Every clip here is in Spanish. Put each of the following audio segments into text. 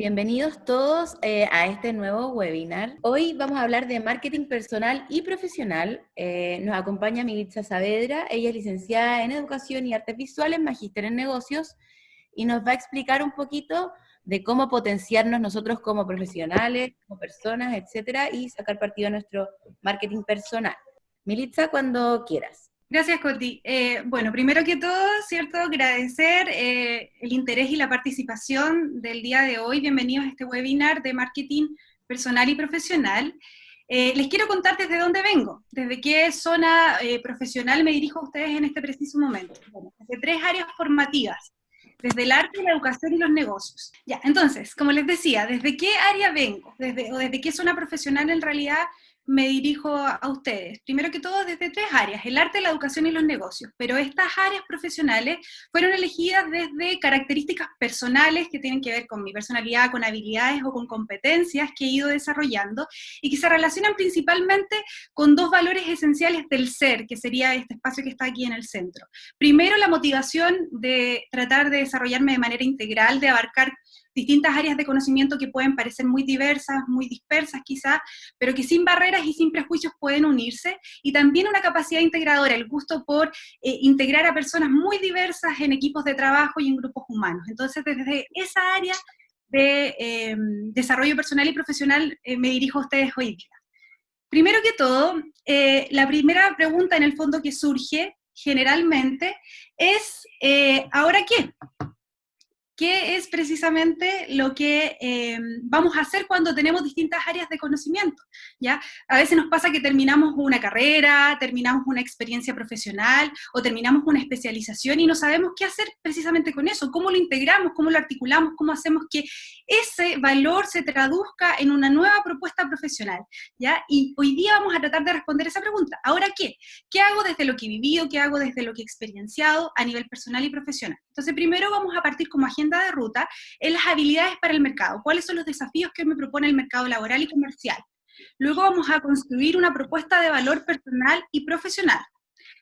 Bienvenidos todos a este nuevo webinar. Hoy vamos a hablar de marketing personal y profesional. Nos acompaña Militza Saavedra, ella es licenciada en Educación y Artes Visuales, magíster en Negocios, y nos va a explicar un poquito de cómo potenciarnos nosotros como profesionales, como personas, etcétera, y sacar partido a nuestro marketing personal. Militza, cuando quieras. Gracias, Coti. Bueno, primero que todo, ¿cierto? Agradecer el interés y la participación del día de hoy. Bienvenidos a este webinar de marketing personal y profesional. Les quiero contar desde dónde vengo, desde qué zona profesional me dirijo a ustedes en este preciso momento. Bueno, desde tres áreas formativas, desde el arte, la educación y los negocios. Ya, entonces, como les decía, ¿desde qué área vengo? ¿Desde qué zona profesional en realidad me dirijo a ustedes? Primero que todo, desde tres áreas: el arte, la educación y los negocios. Pero estas áreas profesionales fueron elegidas desde características personales que tienen que ver con mi personalidad, con habilidades o con competencias que he ido desarrollando y que se relacionan principalmente con dos valores esenciales del ser, que sería este espacio que está aquí en el centro. Primero, la motivación de tratar de desarrollarme de manera integral, de abarcar distintas áreas de conocimiento que pueden parecer muy diversas, muy dispersas quizás, pero que sin barreras y sin prejuicios pueden unirse, y también una capacidad integradora, el gusto por integrar a personas muy diversas en equipos de trabajo y en grupos humanos. Entonces, desde esa área de desarrollo personal y profesional me dirijo a ustedes hoy día. Primero que todo, la primera pregunta en el fondo que surge generalmente es, ¿ahora qué? ¿Qué es precisamente lo que vamos a hacer cuando tenemos distintas áreas de conocimiento? ¿Ya? A veces nos pasa que terminamos una carrera, terminamos una experiencia profesional o terminamos una especialización y no sabemos qué hacer precisamente con eso, cómo lo integramos, cómo lo articulamos, cómo hacemos que ese valor se traduzca en una nueva propuesta profesional, ¿ya? Y hoy día vamos a tratar de responder esa pregunta. ¿Ahora qué? ¿Qué hago desde lo que he vivido? ¿Qué hago desde lo que he experienciado a nivel personal y profesional? Entonces, primero vamos a partir como agenda de ruta en las habilidades para el mercado. ¿Cuáles son los desafíos que me propone el mercado laboral y comercial? Luego vamos a construir una propuesta de valor personal y profesional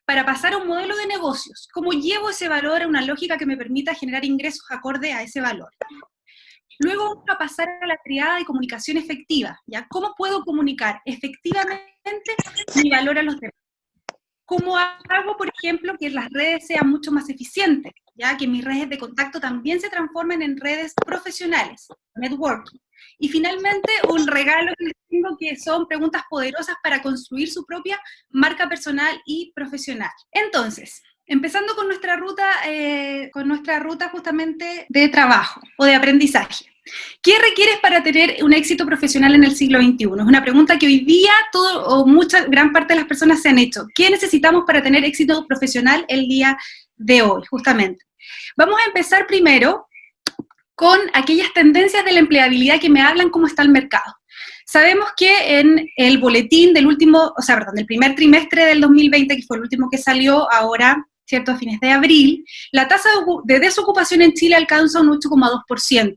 para pasar a un modelo de negocios. ¿Cómo llevo ese valor a una lógica que me permita generar ingresos acorde a ese valor? Luego vamos a pasar a la triada de comunicación efectiva, ¿ya? ¿Cómo puedo comunicar efectivamente mi valor a los demás? ¿Cómo hago, por ejemplo, que las redes sean mucho más eficientes? ¿Ya? Que mis redes de contacto también se transformen en redes profesionales, networking. Y finalmente, un regalo que les tengo, que son preguntas poderosas para construir su propia marca personal y profesional. Entonces, empezando con nuestra ruta justamente de trabajo o de aprendizaje. ¿Qué requieres para tener un éxito profesional en el siglo XXI? Es una pregunta que hoy día gran parte de las personas se han hecho. ¿Qué necesitamos para tener éxito profesional el día de hoy, justamente? Vamos a empezar primero con aquellas tendencias de la empleabilidad que me hablan cómo está el mercado. Sabemos que en el boletín del primer trimestre del 2020, que fue el último que salió ahora, ¿cierto?, a fines de abril, la tasa de desocupación en Chile alcanza un 8,2%.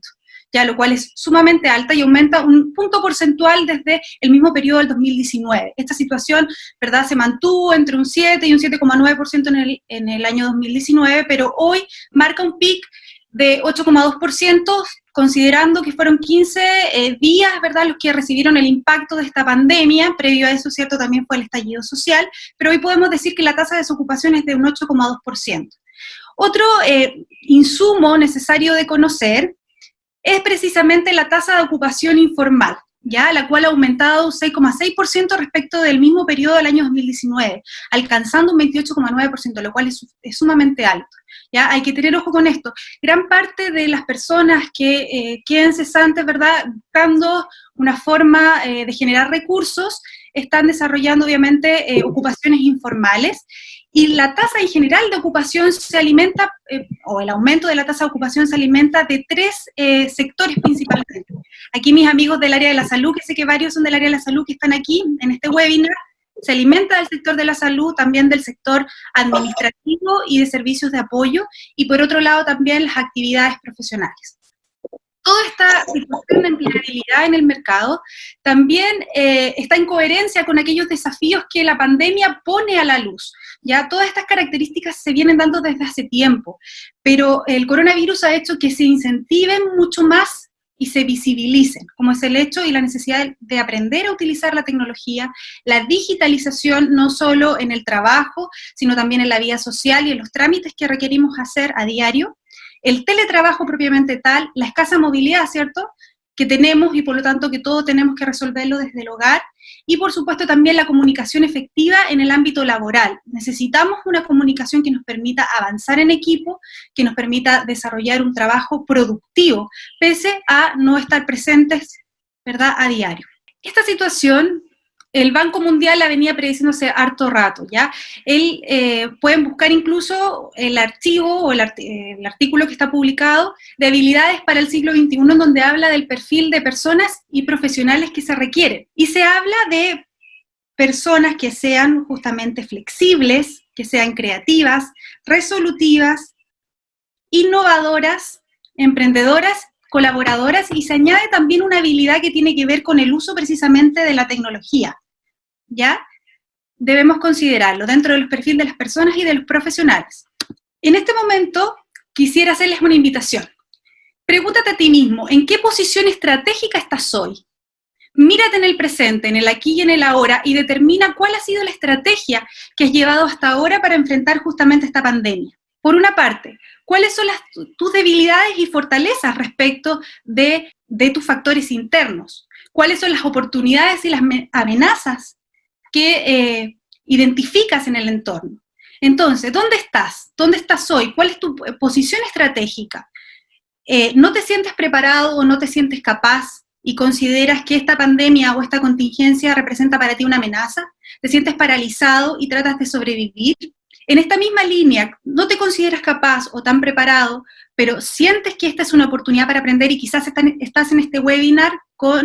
Ya, lo cual es sumamente alta y aumenta un punto porcentual desde el mismo periodo del 2019. Esta situación, ¿verdad?, se mantuvo entre un 7 y un 7,9% en el año 2019, pero hoy marca un pic de 8,2%, considerando que fueron 15 días, ¿verdad?, los que recibieron el impacto de esta pandemia. Previo a eso, ¿cierto?, también fue el estallido social, pero hoy podemos decir que la tasa de desocupación es de un 8,2%. Otro insumo necesario de conocer es precisamente la tasa de ocupación informal, ¿ya?, la cual ha aumentado un 6,6% respecto del mismo periodo del año 2019, alcanzando un 28,9%, lo cual es sumamente alto, ¿ya? Hay que tener ojo con esto. Gran parte de las personas que queden cesantes, ¿verdad?, buscando una forma de generar recursos, están desarrollando obviamente ocupaciones informales, y la tasa en general de ocupación se alimenta, o el aumento de la tasa de ocupación se alimenta de tres sectores principalmente. Aquí mis amigos del área de la salud, que sé que varios son del área de la salud que están aquí en este webinar, se alimenta del sector de la salud, también del sector administrativo y de servicios de apoyo, y por otro lado también las actividades profesionales. Toda esta situación de empleabilidad en el mercado también está en coherencia con aquellos desafíos que la pandemia pone a la luz. Ya todas estas características se vienen dando desde hace tiempo, pero el coronavirus ha hecho que se incentiven mucho más y se visibilicen, como es el hecho y la necesidad de aprender a utilizar la tecnología, la digitalización no solo en el trabajo, sino también en la vida social y en los trámites que requerimos hacer a diario, el teletrabajo propiamente tal, la escasa movilidad, ¿cierto?, que tenemos y por lo tanto que todo tenemos que resolverlo desde el hogar, y por supuesto también la comunicación efectiva en el ámbito laboral. Necesitamos una comunicación que nos permita avanzar en equipo, que nos permita desarrollar un trabajo productivo, pese a no estar presentes, ¿verdad?, a diario. Esta situación, el Banco Mundial la venía prediciéndose harto rato, ¿ya? Pueden buscar incluso el archivo o el artículo que está publicado de habilidades para el siglo XXI, en donde habla del perfil de personas y profesionales que se requieren. Y se habla de personas que sean justamente flexibles, que sean creativas, resolutivas, innovadoras, emprendedoras, colaboradoras, y se añade también una habilidad que tiene que ver con el uso precisamente de la tecnología, ¿ya? Debemos considerarlo dentro del perfil de las personas y de los profesionales. En este momento, quisiera hacerles una invitación. Pregúntate a ti mismo, ¿en qué posición estratégica estás hoy? Mírate en el presente, en el aquí y en el ahora, y determina cuál ha sido la estrategia que has llevado hasta ahora para enfrentar justamente esta pandemia. Por una parte, ¿cuáles son tus debilidades y fortalezas respecto de tus factores internos? ¿Cuáles son las oportunidades y las amenazas que identificas en el entorno? Entonces, ¿dónde estás? ¿Dónde estás hoy? ¿Cuál es tu posición estratégica? ¿No te sientes preparado o no te sientes capaz y consideras que esta pandemia o esta contingencia representa para ti una amenaza? ¿Te sientes paralizado y tratas de sobrevivir? En esta misma línea, no te consideras capaz o tan preparado, pero sientes que esta es una oportunidad para aprender y quizás estás en este webinar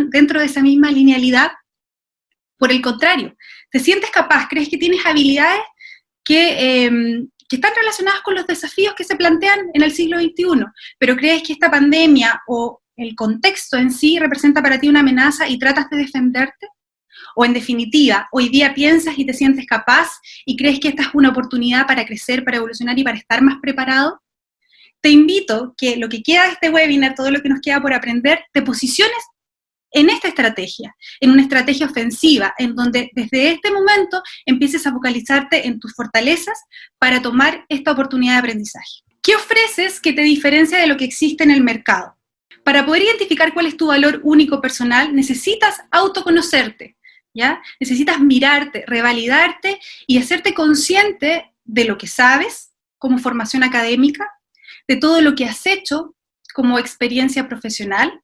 dentro de esa misma linealidad. Por el contrario, ¿te sientes capaz? ¿Crees que tienes habilidades que están relacionadas con los desafíos que se plantean en el siglo XXI? Pero crees que esta pandemia o el contexto en sí representa para ti una amenaza y tratas de defenderte? O en definitiva, hoy día piensas y te sientes capaz y crees que esta es una oportunidad para crecer, para evolucionar y para estar más preparado. Te invito que lo que queda de este webinar, todo lo que nos queda por aprender, te posiciones en esta estrategia, en una estrategia ofensiva, en donde desde este momento empieces a focalizarte en tus fortalezas para tomar esta oportunidad de aprendizaje. ¿Qué ofreces que te diferencia de lo que existe en el mercado? Para poder identificar cuál es tu valor único personal, necesitas autoconocerte, ¿ya? Necesitas mirarte, revalidarte y hacerte consciente de lo que sabes como formación académica, de todo lo que has hecho como experiencia profesional,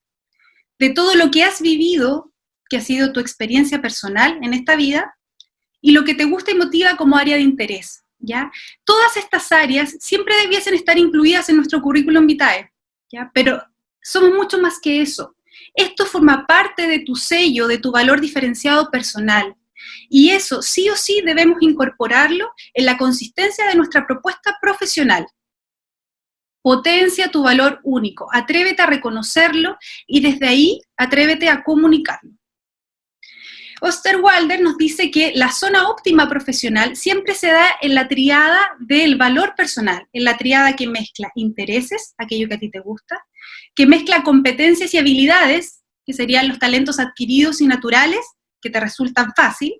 de todo lo que has vivido, que ha sido tu experiencia personal en esta vida, y lo que te gusta y motiva como área de interés, ¿ya? Todas estas áreas siempre debiesen estar incluidas en nuestro currículum vitae, ¿ya? Pero somos mucho más que eso. Esto forma parte de tu sello, de tu valor diferenciado personal, y eso sí o sí debemos incorporarlo en la consistencia de nuestra propuesta profesional. Potencia tu valor único, atrévete a reconocerlo y desde ahí atrévete a comunicarlo. Osterwalder nos dice que la zona óptima profesional siempre se da en la tríada del valor personal, en la tríada que mezcla intereses, aquello que a ti te gusta, que mezcla competencias y habilidades, que serían los talentos adquiridos y naturales, que te resultan fácil,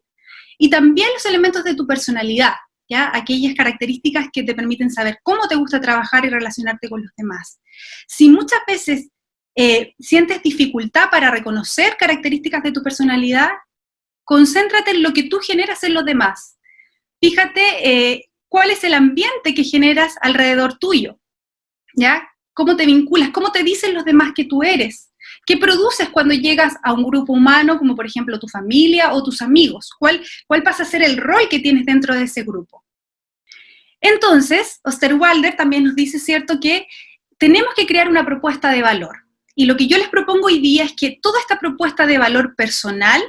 y también los elementos de tu personalidad, ¿ya? Aquellas características que te permiten saber cómo te gusta trabajar y relacionarte con los demás. Si muchas veces sientes dificultad para reconocer características de tu personalidad, concéntrate en lo que tú generas en los demás. Fíjate cuál es el ambiente que generas alrededor tuyo, ¿ya? ¿Cómo te vinculas? ¿Cómo te dicen los demás que tú eres? ¿Qué produces cuando llegas a un grupo humano, como por ejemplo tu familia o tus amigos? ¿Cuál pasa a ser el rol que tienes dentro de ese grupo? Entonces, Osterwalder también nos dice, ¿cierto?, que tenemos que crear una propuesta de valor. Y lo que yo les propongo hoy día es que toda esta propuesta de valor personal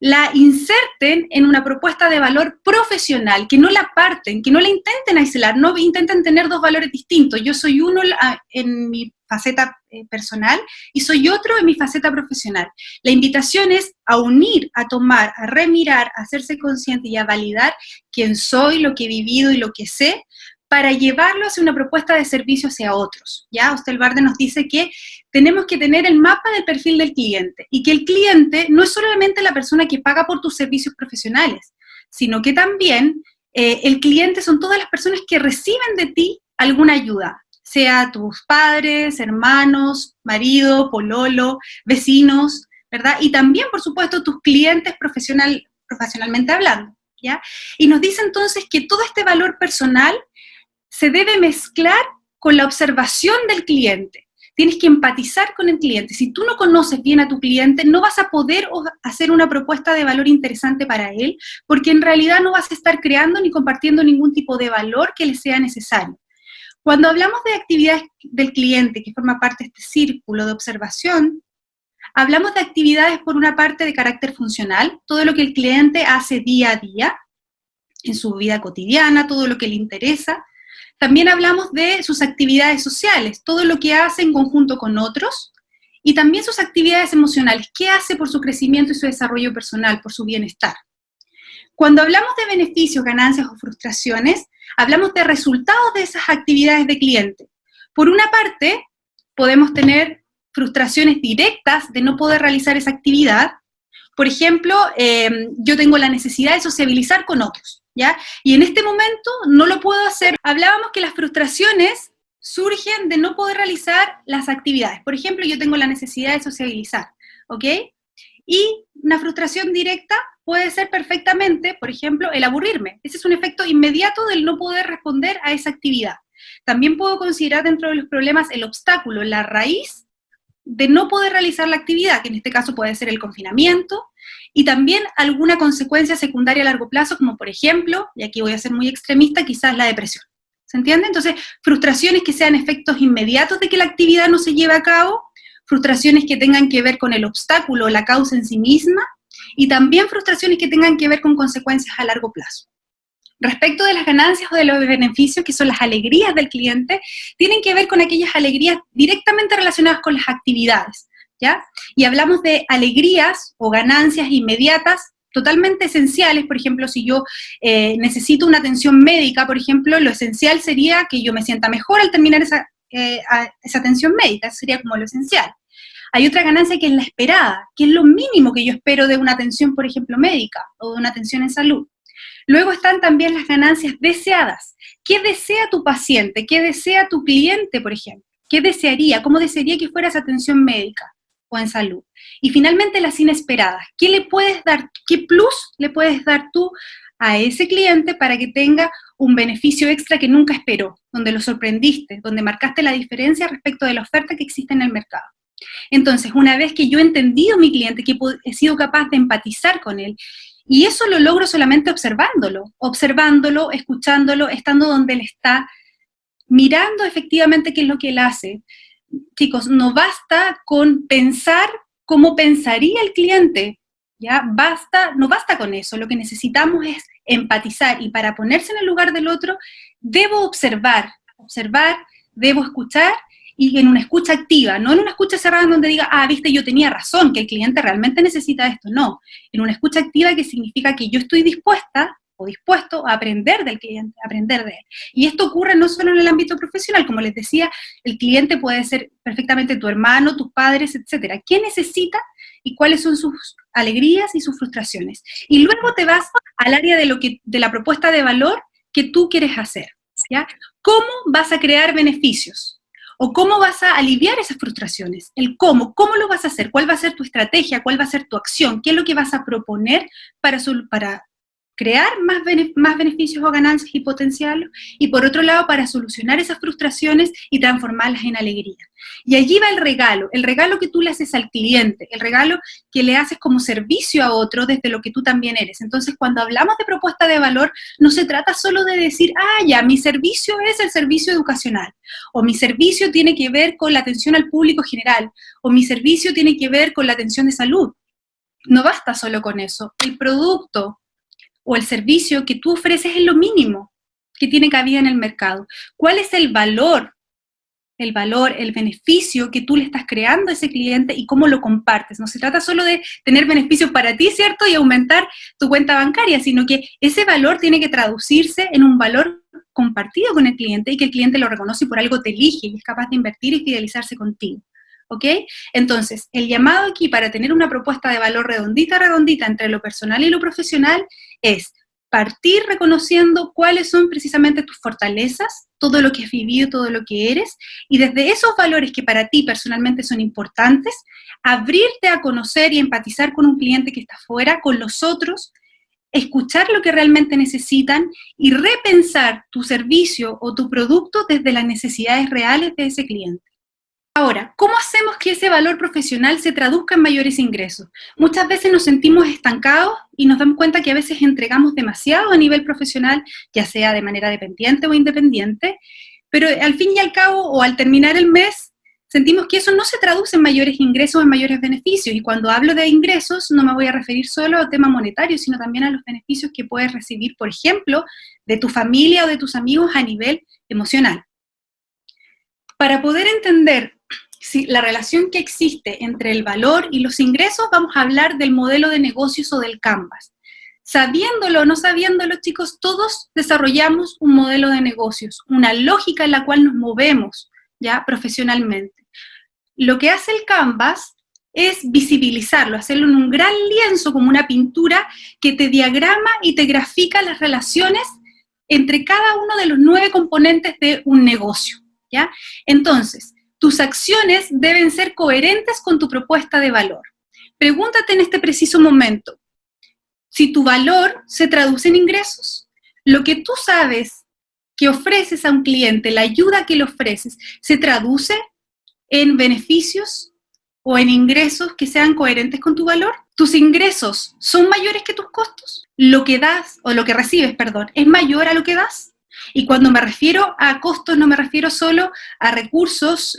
la inserten en una propuesta de valor profesional, que no la parten, que no la intenten aislar, no intenten tener dos valores distintos. Yo soy uno en mi faceta personal y soy otro en mi faceta profesional. La invitación es a unir, a tomar, a remirar, a hacerse consciente y a validar quién soy, lo que he vivido y lo que sé, para llevarlo hacia una propuesta de servicio hacia otros. ¿Ya? Osterwalder nos dice que tenemos que tener el mapa del perfil del cliente, y que el cliente no es solamente la persona que paga por tus servicios profesionales, sino que también el cliente son todas las personas que reciben de ti alguna ayuda, sea tus padres, hermanos, marido, pololo, vecinos, ¿verdad? Y también, por supuesto, tus clientes profesionalmente hablando, ¿ya? Y nos dice entonces que todo este valor personal se debe mezclar con la observación del cliente. Tienes que empatizar con el cliente. Si tú no conoces bien a tu cliente, no vas a poder hacer una propuesta de valor interesante para él, porque en realidad no vas a estar creando ni compartiendo ningún tipo de valor que le sea necesario. Cuando hablamos de actividades del cliente, que forma parte de este círculo de observación, hablamos de actividades por una parte de carácter funcional, todo lo que el cliente hace día a día, en su vida cotidiana, todo lo que le interesa. También hablamos de sus actividades sociales, todo lo que hace en conjunto con otros, y también sus actividades emocionales, qué hace por su crecimiento y su desarrollo personal, por su bienestar. Cuando hablamos de beneficios, ganancias o frustraciones, hablamos de resultados de esas actividades de cliente. Por una parte, podemos tener frustraciones directas de no poder realizar esa actividad. Por ejemplo, yo tengo la necesidad de sociabilizar con otros, ¿ya? Y en este momento no lo puedo hacer. Hablábamos que las frustraciones surgen de no poder realizar las actividades. Por ejemplo, yo tengo la necesidad de sociabilizar, ¿ok? Y una frustración directa puede ser perfectamente, por ejemplo, el aburrirme. Ese es un efecto inmediato del no poder responder a esa actividad. También puedo considerar dentro de los problemas el obstáculo, la raíz de no poder realizar la actividad, que en este caso puede ser el confinamiento, y también alguna consecuencia secundaria a largo plazo, como por ejemplo, y aquí voy a ser muy extremista, quizás la depresión. ¿Se entiende? Entonces, frustraciones que sean efectos inmediatos de que la actividad no se lleve a cabo, frustraciones que tengan que ver con el obstáculo o la causa en sí misma, y también frustraciones que tengan que ver con consecuencias a largo plazo. Respecto de las ganancias o de los beneficios, que son las alegrías del cliente, tienen que ver con aquellas alegrías directamente relacionadas con las actividades, ¿ya? Y hablamos de alegrías o ganancias inmediatas totalmente esenciales. Por ejemplo, si yo necesito una atención médica, por ejemplo, lo esencial sería que yo me sienta mejor al terminar esa atención médica. Eso sería como lo esencial. Hay otra ganancia que es la esperada, que es lo mínimo que yo espero de una atención, por ejemplo, médica o de una atención en salud. Luego están también las ganancias deseadas. ¿Qué desea tu paciente? ¿Qué desea tu cliente, por ejemplo? ¿Qué desearía? ¿Cómo desearía que fuera esa atención médica o en salud? Y finalmente las inesperadas. ¿Qué le puedes dar? ¿Qué plus le puedes dar tú a ese cliente para que tenga un beneficio extra que nunca esperó, donde lo sorprendiste, donde marcaste la diferencia respecto de la oferta que existe en el mercado? Entonces, una vez que yo he entendido a mi cliente, que he sido capaz de empatizar con él, y eso lo logro solamente observándolo, escuchándolo, estando donde él está, mirando efectivamente qué es lo que él hace. Chicos, no basta con pensar cómo pensaría el cliente, ¿ya? No basta con eso, lo que necesitamos es empatizar, y para ponerse en el lugar del otro, debo observar, debo escuchar, y en una escucha activa, no en una escucha cerrada en donde diga, viste, yo tenía razón, que el cliente realmente necesita esto, no. En una escucha activa, que significa que yo estoy dispuesta o dispuesto a aprender del cliente, a aprender de él. Y esto ocurre no solo en el ámbito profesional, como les decía, el cliente puede ser perfectamente tu hermano, tus padres, etcétera. ¿Qué necesita y cuáles son sus alegrías y sus frustraciones? Y luego te vas al área de la propuesta de valor que tú quieres hacer, ¿ya? ¿Cómo vas a crear beneficios? ¿O cómo vas a aliviar esas frustraciones? El cómo lo vas a hacer, cuál va a ser tu estrategia, cuál va a ser tu acción, qué es lo que vas a proponer para crear más beneficios o ganancias y potenciarlos, y por otro lado, para solucionar esas frustraciones y transformarlas en alegría. Y allí va el regalo que tú le haces al cliente, el regalo que le haces como servicio a otro desde lo que tú también eres. Entonces, cuando hablamos de propuesta de valor, no se trata solo de decir, ya, mi servicio es el servicio educacional, o mi servicio tiene que ver con la atención al público general, o mi servicio tiene que ver con la atención de salud. No basta solo con eso. El producto o el servicio que tú ofreces es lo mínimo que tiene cabida en el mercado. ¿Cuál es el valor el valor, el beneficio que tú le estás creando a ese cliente y cómo lo compartes. No se trata solo de tener beneficios para ti, ¿cierto? Y aumentar tu cuenta bancaria, sino que ese valor tiene que traducirse en un valor compartido con el cliente y que el cliente lo reconoce y por algo te elige y es capaz de invertir y fidelizarse contigo. ¿Ok? Entonces, el llamado aquí para tener una propuesta de valor redondita, redondita entre lo personal y lo profesional es partir reconociendo cuáles son precisamente tus fortalezas, todo lo que has vivido, todo lo que eres, y desde esos valores que para ti personalmente son importantes, abrirte a conocer y empatizar con un cliente que está fuera, con los otros, escuchar lo que realmente necesitan y repensar tu servicio o tu producto desde las necesidades reales de ese cliente. Ahora, ¿cómo hacemos que ese valor profesional se traduzca en mayores ingresos? Muchas veces nos sentimos estancados y nos damos cuenta que a veces entregamos demasiado a nivel profesional, ya sea de manera dependiente o independiente, pero al fin y al cabo, o al terminar el mes, sentimos que eso no se traduce en mayores ingresos, en mayores beneficios. Y cuando hablo de ingresos, no me voy a referir solo al tema monetario, sino también a los beneficios que puedes recibir, por ejemplo, de tu familia o de tus amigos a nivel emocional. Para poder entender la relación que existe entre el valor y los ingresos, vamos a hablar del modelo de negocios o del Canvas. Sabiéndolo o no sabiéndolo, chicos, todos desarrollamos un modelo de negocios, una lógica en la cual nos movemos ya profesionalmente. Lo que hace el Canvas es visibilizarlo, hacerlo en un gran lienzo como una pintura que te diagrama y te grafica las relaciones entre cada uno de los 9 componentes de un negocio, ¿ya? Entonces, tus acciones deben ser coherentes con tu propuesta de valor. Pregúntate en este preciso momento, si tu valor se traduce en ingresos, lo que tú sabes que ofreces a un cliente, la ayuda que le ofreces, ¿se traduce en beneficios o en ingresos que sean coherentes con tu valor? ¿Tus ingresos son mayores que tus costos? ¿Lo que das, o lo que recibes, perdón, es mayor a lo que das? Y cuando me refiero a costos, no me refiero solo a recursos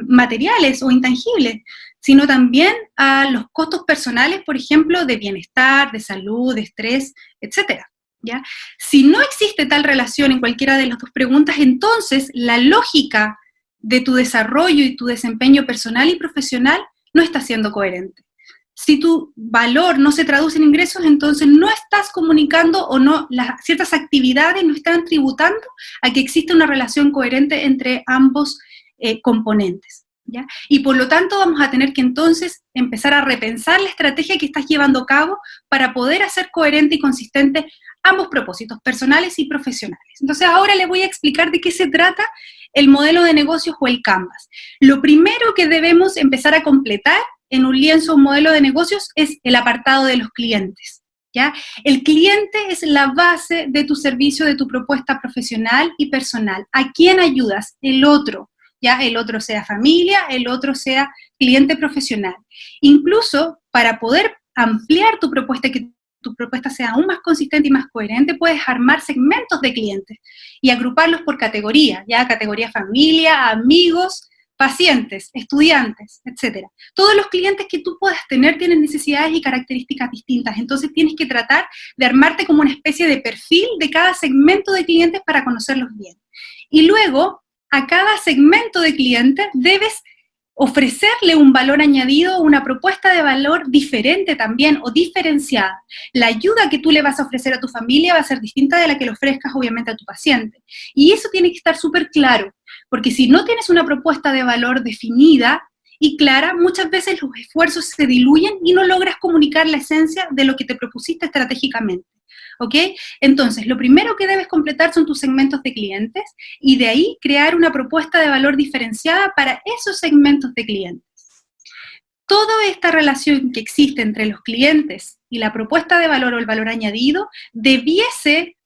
materiales o intangibles, sino también a los costos personales, por ejemplo, de bienestar, de salud, de estrés, etcétera, ¿ya? Si no existe tal relación en cualquiera de las dos preguntas, entonces la lógica de tu desarrollo y tu desempeño personal y profesional no está siendo coherente. Si tu valor no se traduce en ingresos, entonces no estás comunicando o no, ciertas actividades no están tributando a que existe una relación coherente entre ambos componentes, ¿ya? Y por lo tanto vamos a tener que entonces empezar a repensar la estrategia que estás llevando a cabo para poder hacer coherente y consistente ambos propósitos, personales y profesionales. Entonces ahora les voy a explicar de qué se trata el modelo de negocios o el Canvas. Lo primero que debemos empezar a completar en un lienzo, un modelo de negocios, es el apartado de los clientes, ¿ya? El cliente es la base de tu servicio, de tu propuesta profesional y personal. ¿A quién ayudas? El otro, ¿ya? El otro sea familia, el otro sea cliente profesional. Incluso para poder ampliar tu propuesta, que tu propuesta sea aún más consistente y más coherente, puedes armar segmentos de clientes y agruparlos por categoría, ¿ya? Categoría familia, amigos, pacientes, estudiantes, etcétera. Todos los clientes que tú puedas tener tienen necesidades y características distintas, entonces tienes que tratar de armarte como una especie de perfil de cada segmento de clientes para conocerlos bien. Y luego, a cada segmento de clientes debes ofrecerle un valor añadido, una propuesta de valor diferente también o diferenciada. La ayuda que tú le vas a ofrecer a tu familia va a ser distinta de la que le ofrezcas obviamente a tu paciente. Y eso tiene que estar súper claro, porque si no tienes una propuesta de valor definida y clara, muchas veces los esfuerzos se diluyen y no logras comunicar la esencia de lo que te propusiste estratégicamente. ¿Ok? Entonces, lo primero que debes completar son tus segmentos de clientes y de ahí crear una propuesta de valor diferenciada para esos segmentos de clientes. Toda esta relación que existe entre los clientes y la propuesta de valor o el valor añadido debiese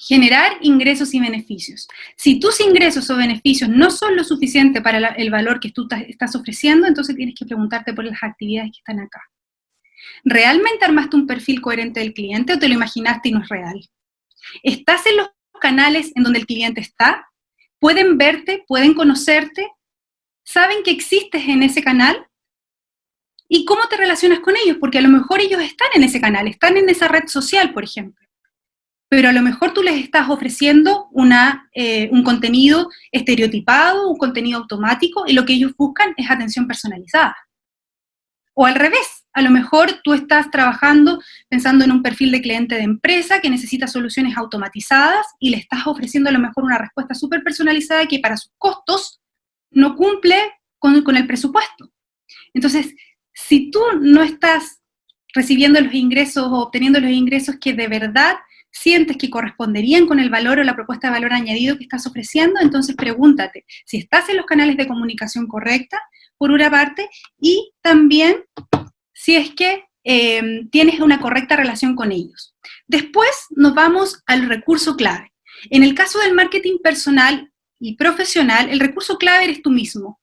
generar ingresos y beneficios. Si tus ingresos o beneficios no son lo suficiente para el valor que tú estás ofreciendo, entonces tienes que preguntarte por las actividades que están acá. ¿Realmente armaste un perfil coherente del cliente o te lo imaginaste y no es real? ¿Estás en los canales en donde el cliente está? ¿Pueden verte? ¿Pueden conocerte? ¿Saben que existes en ese canal? ¿Y cómo te relacionas con ellos? Porque a lo mejor ellos están en ese canal, están en esa red social, por ejemplo. pero a lo mejor tú les estás ofreciendo un contenido estereotipado, un contenido automático, y lo que ellos buscan es atención personalizada. O al revés, a lo mejor tú estás trabajando pensando en un perfil de cliente de empresa que necesita soluciones automatizadas y le estás ofreciendo a lo mejor una respuesta súper personalizada que para sus costos no cumple con el presupuesto. Entonces, si tú no estás recibiendo los ingresos o obteniendo los ingresos que de verdad sientes que corresponderían con el valor o la propuesta de valor añadido que estás ofreciendo, entonces pregúntate si estás en los canales de comunicación correcta, por una parte, y también si es que tienes una correcta relación con ellos. Después nos vamos al recurso clave. En el caso del marketing personal y profesional, el recurso clave eres tú mismo,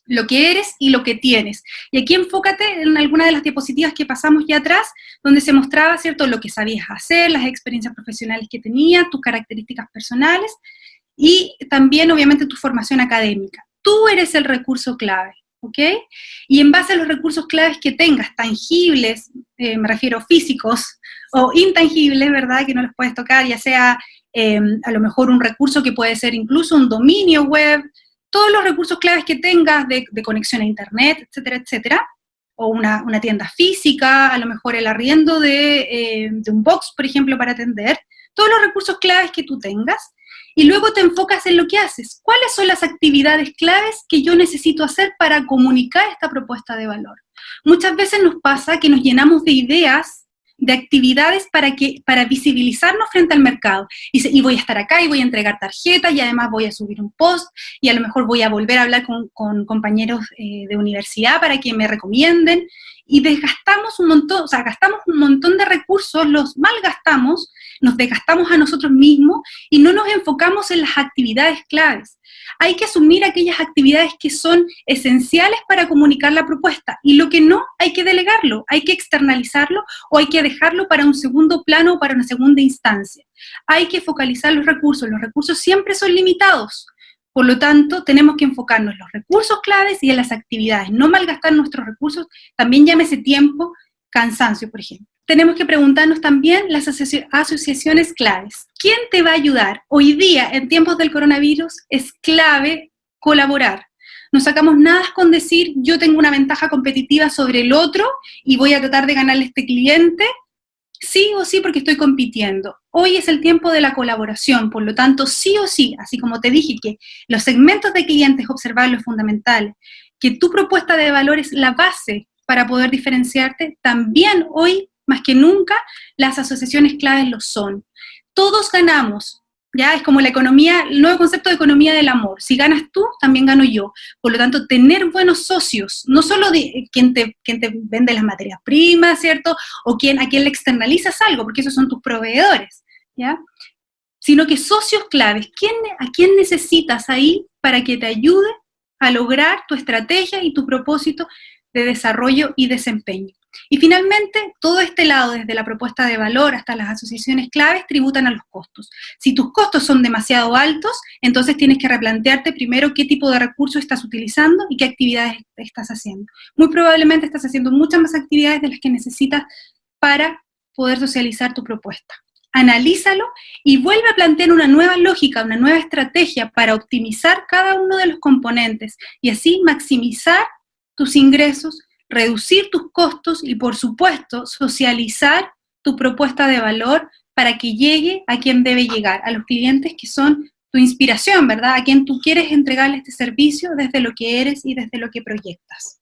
lo que eres y lo que tienes. Y aquí enfócate en alguna de las diapositivas que pasamos ya atrás, donde se mostraba, ¿cierto?, lo que sabías hacer, las experiencias profesionales que tenías, tus características personales, y también, obviamente, tu formación académica. Tú eres el recurso clave, ¿ok? Y en base a los recursos claves que tengas, tangibles, me refiero físicos, o intangibles, ¿verdad?, que no los puedes tocar, ya sea a lo mejor un recurso que puede ser incluso un dominio web, todos los recursos claves que tengas de conexión a internet, etcétera, etcétera, o una tienda física, a lo mejor el arriendo de un box, por ejemplo, para atender, todos los recursos claves que tú tengas, y luego te enfocas en lo que haces. ¿Cuáles son las actividades claves que yo necesito hacer para comunicar esta propuesta de valor? Muchas veces nos pasa que nos llenamos de ideas, de actividades para visibilizarnos frente al mercado. Y voy a estar acá y voy a entregar tarjetas y además voy a subir un post y a lo mejor voy a volver a hablar con compañeros de universidad para que me recomienden. Y desgastamos un montón, o sea, gastamos un montón de recursos, los malgastamos, nos desgastamos a nosotros mismos y no nos enfocamos en las actividades claves. Hay que asumir aquellas actividades que son esenciales para comunicar la propuesta y lo que no, hay que delegarlo, hay que externalizarlo o hay que dejarlo para un segundo plano o para una segunda instancia. Hay que focalizar los recursos siempre son limitados. Por lo tanto, tenemos que enfocarnos en los recursos claves y en las actividades, no malgastar nuestros recursos, también llámese tiempo, cansancio, por ejemplo. Tenemos que preguntarnos también las asociaciones claves. ¿Quién te va a ayudar? Hoy día, en tiempos del coronavirus, es clave colaborar. No sacamos nada con decir, yo tengo una ventaja competitiva sobre el otro y voy a tratar de ganarle a este cliente, sí o sí porque estoy compitiendo. Hoy es el tiempo de la colaboración, por lo tanto, sí o sí, así como te dije que los segmentos de clientes observar lo fundamental, que tu propuesta de valor es la base para poder diferenciarte, también hoy, más que nunca, las asociaciones claves lo son. Todos ganamos, ya es como la economía, el nuevo concepto de economía del amor. Si ganas tú, también gano yo. Por lo tanto, tener buenos socios, no solo de quien te vende las materias primas, ¿cierto? O a quien le externalizas algo, porque esos son tus proveedores, ¿ya? Sino que socios claves, ¿a quién necesitas ahí para que te ayude a lograr tu estrategia y tu propósito de desarrollo y desempeño? Y finalmente, todo este lado, desde la propuesta de valor hasta las asociaciones claves, tributan a los costos. Si tus costos son demasiado altos, entonces tienes que replantearte primero qué tipo de recursos estás utilizando y qué actividades estás haciendo. Muy probablemente estás haciendo muchas más actividades de las que necesitas para poder socializar tu propuesta. Analízalo y vuelve a plantear una nueva lógica, una nueva estrategia para optimizar cada uno de los componentes y así maximizar tus ingresos, reducir tus costos y, por supuesto, socializar tu propuesta de valor para que llegue a quien debe llegar, a los clientes que son tu inspiración, ¿verdad? A quien tú quieres entregarle este servicio desde lo que eres y desde lo que proyectas.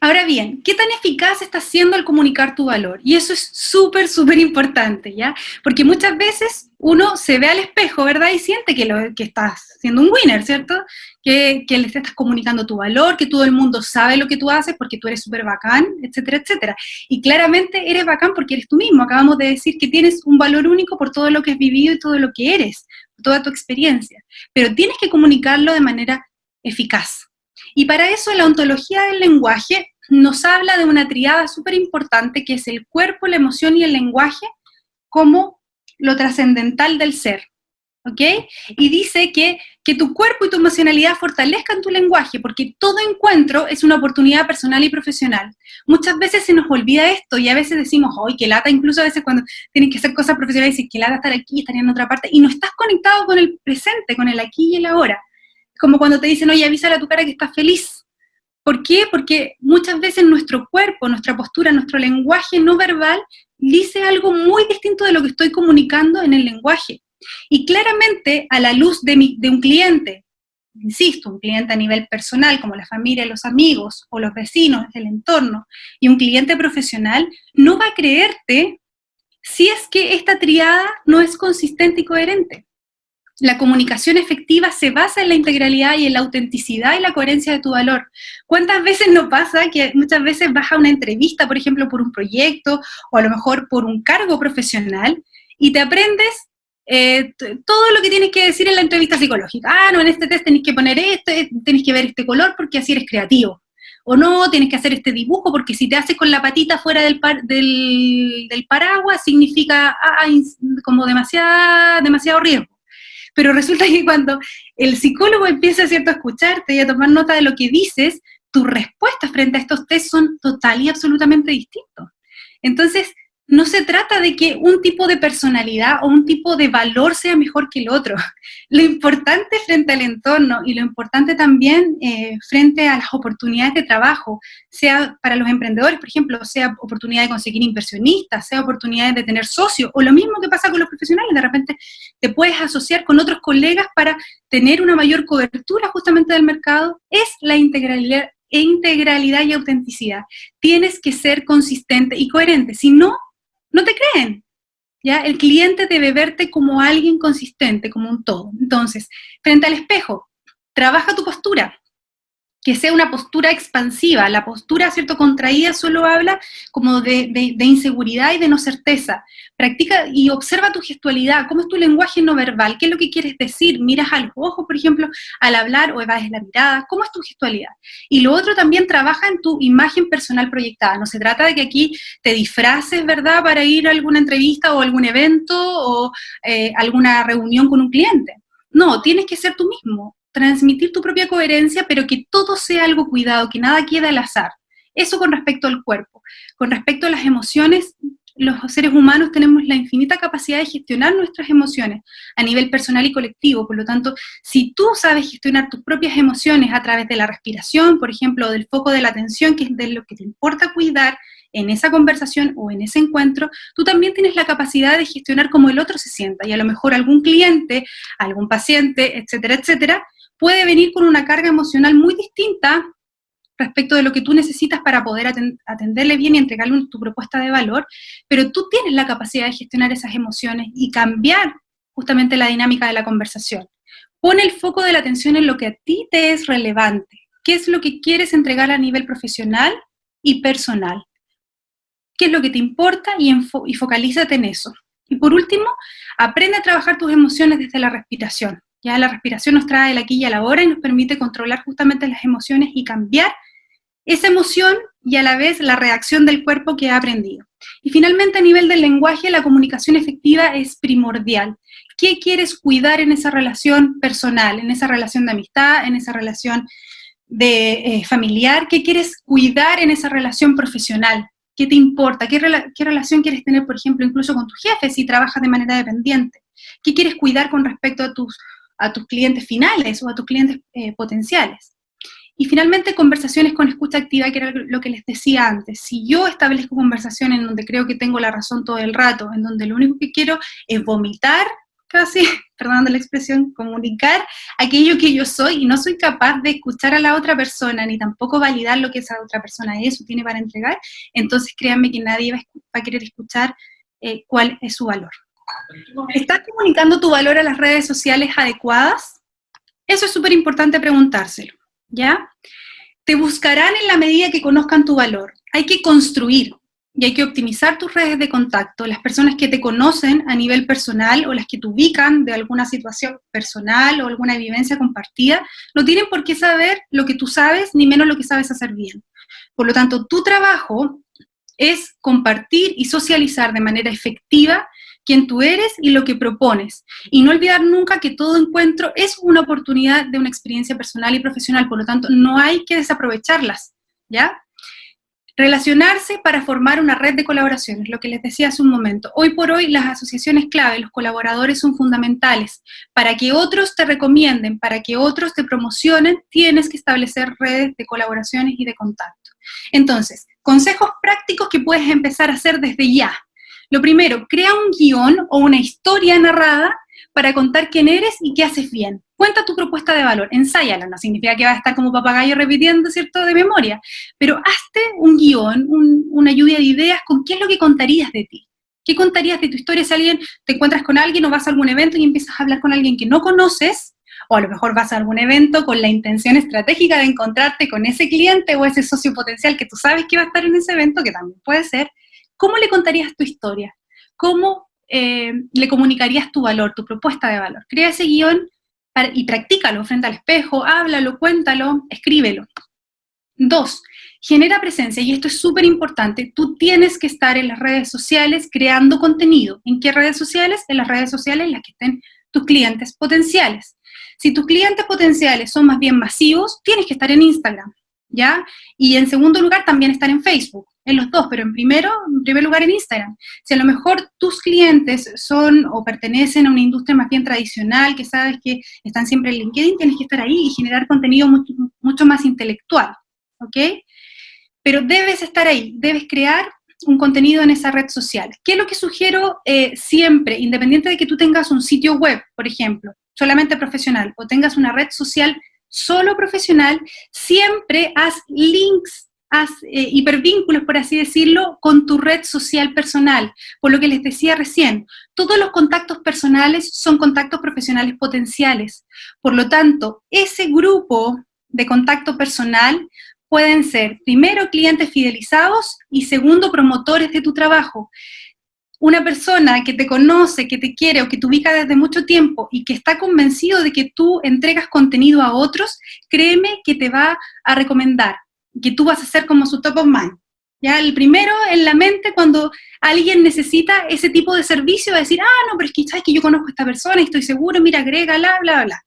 Ahora bien, ¿qué tan eficaz estás siendo al comunicar tu valor? Y eso es súper, súper importante, ¿ya? Porque muchas veces uno se ve al espejo, ¿verdad? Y siente que estás siendo un winner, ¿cierto? Que le estás comunicando tu valor, que todo el mundo sabe lo que tú haces porque tú eres súper bacán, etcétera, etcétera. Y claramente eres bacán porque eres tú mismo. Acabamos de decir que tienes un valor único por todo lo que has vivido y todo lo que eres, toda tu experiencia. Pero tienes que comunicarlo de manera eficaz. Y para eso la ontología del lenguaje nos habla de una triada súper importante que es el cuerpo, la emoción y el lenguaje como lo trascendental del ser. ¿ok? Y dice que tu cuerpo y tu emocionalidad fortalezcan tu lenguaje, porque todo encuentro es una oportunidad personal y profesional. Muchas veces se nos olvida esto y a veces decimos, ¡ay, qué lata! Incluso a veces cuando tienes que hacer cosas profesionales, dices, qué lata estar aquí, estaría en otra parte, y no estás conectado con el presente, con el aquí y el ahora. Como cuando te dicen, oye, avísale a tu cara que estás feliz. ¿Por qué? Porque muchas veces nuestro cuerpo, nuestra postura, nuestro lenguaje no verbal dice algo muy distinto de lo que estoy comunicando en el lenguaje. Y claramente, a la luz de un cliente, insisto, un cliente a nivel personal, como la familia, los amigos o los vecinos del entorno, y un cliente profesional, no va a creerte si es que esta triada no es consistente y coherente. La comunicación efectiva se basa en la integralidad y en la autenticidad y la coherencia de tu valor. ¿Cuántas veces no pasa que muchas veces vas a una entrevista, por ejemplo, por un proyecto o a lo mejor por un cargo profesional y te aprendes todo lo que tienes que decir en la entrevista psicológica? Ah, no, en este test tenés que poner esto, tenés que ver este color porque así eres creativo. O no, tienes que hacer este dibujo porque si te haces con la patita fuera del paraguas significa como demasiado riesgo. Pero resulta que cuando el psicólogo empieza, ¿cierto?, a escucharte y a tomar nota de lo que dices, tus respuestas frente a estos test son total y absolutamente distintos. Entonces, no se trata de que un tipo de personalidad o un tipo de valor sea mejor que el otro. Lo importante frente al entorno y lo importante también frente a las oportunidades de trabajo, sea para los emprendedores, por ejemplo, sea oportunidad de conseguir inversionistas, sea oportunidades de tener socios, o lo mismo que pasa con los profesionales, de repente te puedes asociar con otros colegas para tener una mayor cobertura justamente del mercado, es la integralidad y autenticidad. Tienes que ser consistente y coherente, si no, no te creen, ¿ya? El cliente debe verte como alguien consistente, como un todo. Entonces, frente al espejo, trabaja tu postura, que sea una postura expansiva. La postura, ¿cierto?, contraída solo habla como de inseguridad y de no certeza. Practica y observa tu gestualidad, cómo es tu lenguaje no verbal, qué es lo que quieres decir, miras a los ojos, por ejemplo, al hablar o evades la mirada, cómo es tu gestualidad. Y lo otro también, trabaja en tu imagen personal proyectada. No se trata de que aquí te disfraces, ¿verdad?, para ir a alguna entrevista o algún evento o alguna reunión con un cliente. No, tienes que ser tú mismo, transmitir tu propia coherencia, pero que todo sea algo cuidado, que nada quede al azar. Eso con respecto al cuerpo. Con respecto a las emociones, los seres humanos tenemos la infinita capacidad de gestionar nuestras emociones a nivel personal y colectivo. Por lo tanto, si tú sabes gestionar tus propias emociones a través de la respiración, por ejemplo, o del foco de la atención, que es de lo que te importa cuidar en esa conversación o en ese encuentro, tú también tienes la capacidad de gestionar cómo el otro se sienta. Y a lo mejor algún cliente, algún paciente, etcétera, etcétera, puede venir con una carga emocional muy distinta respecto de lo que tú necesitas para poder atenderle bien y entregarle tu propuesta de valor, pero tú tienes la capacidad de gestionar esas emociones y cambiar justamente la dinámica de la conversación. Pon el foco de la atención en lo que a ti te es relevante. ¿Qué es lo que quieres entregar a nivel profesional y personal? ¿Qué es lo que te importa? Y focalízate en eso. Y por último, aprende a trabajar tus emociones desde la respiración. Ya la respiración nos trae el aquí y a la hora y nos permite controlar justamente las emociones y cambiar esa emoción y a la vez la reacción del cuerpo que ha aprendido. Y finalmente, a nivel del lenguaje, la comunicación efectiva es primordial. ¿Qué quieres cuidar en esa relación personal, en esa relación de amistad, en esa relación de familiar? ¿Qué quieres cuidar en esa relación profesional? ¿Qué te importa? ¿Qué relación quieres tener, por ejemplo, incluso con tu jefe si trabajas de manera dependiente? ¿Qué quieres cuidar con respecto a tus clientes finales o a tus clientes potenciales? Y finalmente, conversaciones con escucha activa, que era lo que les decía antes. Si yo establezco conversaciones en donde creo que tengo la razón todo el rato, en donde lo único que quiero es vomitar, casi, perdonando la expresión, comunicar aquello que yo soy y no soy capaz de escuchar a la otra persona, ni tampoco validar lo que esa otra persona es o tiene para entregar, entonces créanme que nadie va a querer escuchar cuál es su valor. ¿Estás comunicando tu valor a las redes sociales adecuadas? Eso es súper importante preguntárselo, ¿ya? Te buscarán en la medida que conozcan tu valor. Hay que construir y hay que optimizar tus redes de contacto. Las personas que te conocen a nivel personal o las que te ubican de alguna situación personal o alguna vivencia compartida, no tienen por qué saber lo que tú sabes, ni menos lo que sabes hacer bien. Por lo tanto, tu trabajo es compartir y socializar de manera efectiva quién tú eres y lo que propones. Y no olvidar nunca que todo encuentro es una oportunidad de una experiencia personal y profesional, por lo tanto, no hay que desaprovecharlas, ¿ya? Relacionarse para formar una red de colaboraciones, lo que les decía hace un momento. Hoy por hoy las asociaciones clave, los colaboradores son fundamentales. Para que otros te recomienden, para que otros te promocionen, tienes que establecer redes de colaboraciones y de contacto. Entonces, consejos prácticos que puedes empezar a hacer desde ya. Lo primero, crea un guión o una historia narrada para contar quién eres y qué haces bien. Cuenta tu propuesta de valor, ensáyala, no significa que vas a estar como papagayo repitiendo, ¿cierto?, de memoria, pero hazte un guión, una lluvia de ideas con qué es lo que contarías de ti. ¿Qué contarías de tu historia si alguien te encuentras con alguien o vas a algún evento y empiezas a hablar con alguien que no conoces? O a lo mejor vas a algún evento con la intención estratégica de encontrarte con ese cliente o ese socio potencial que tú sabes que va a estar en ese evento, que también puede ser. ¿Cómo le contarías tu historia? ¿Cómo le comunicarías tu valor, tu propuesta de valor? Crea ese guión y practícalo frente al espejo, háblalo, cuéntalo, escríbelo. 2, genera presencia, y esto es súper importante. Tú tienes que estar en las redes sociales creando contenido. ¿En qué redes sociales? En las redes sociales en las que estén tus clientes potenciales. Si tus clientes potenciales son más bien masivos, tienes que estar en Instagram, ¿ya? Y en segundo lugar, también estar en Facebook, en los dos, pero en primer lugar en Instagram. Si a lo mejor tus clientes son o pertenecen a una industria más bien tradicional, que sabes que están siempre en LinkedIn, tienes que estar ahí y generar contenido mucho más intelectual, ¿ok? Pero debes estar ahí, debes crear un contenido en esa red social. ¿Qué es lo que sugiero siempre, independiente de que tú tengas un sitio web, por ejemplo, solamente profesional, o tengas una red social solo profesional, siempre haz links, haz hipervínculos, por así decirlo, con tu red social personal. Por lo que les decía recién, todos los contactos personales son contactos profesionales potenciales. Por lo tanto, ese grupo de contacto personal pueden ser, primero, clientes fidelizados y segundo, promotores de tu trabajo. Una persona que te conoce, que te quiere o que te ubica desde mucho tiempo y que está convencido de que tú entregas contenido a otros, créeme que te va a recomendar, que tú vas a ser como su top of mind. ¿Ya? El primero en la mente cuando alguien necesita ese tipo de servicio va a decir, no, pero es que sabes que yo conozco a esta persona y estoy seguro, mira, agrégala, bla, bla, bla.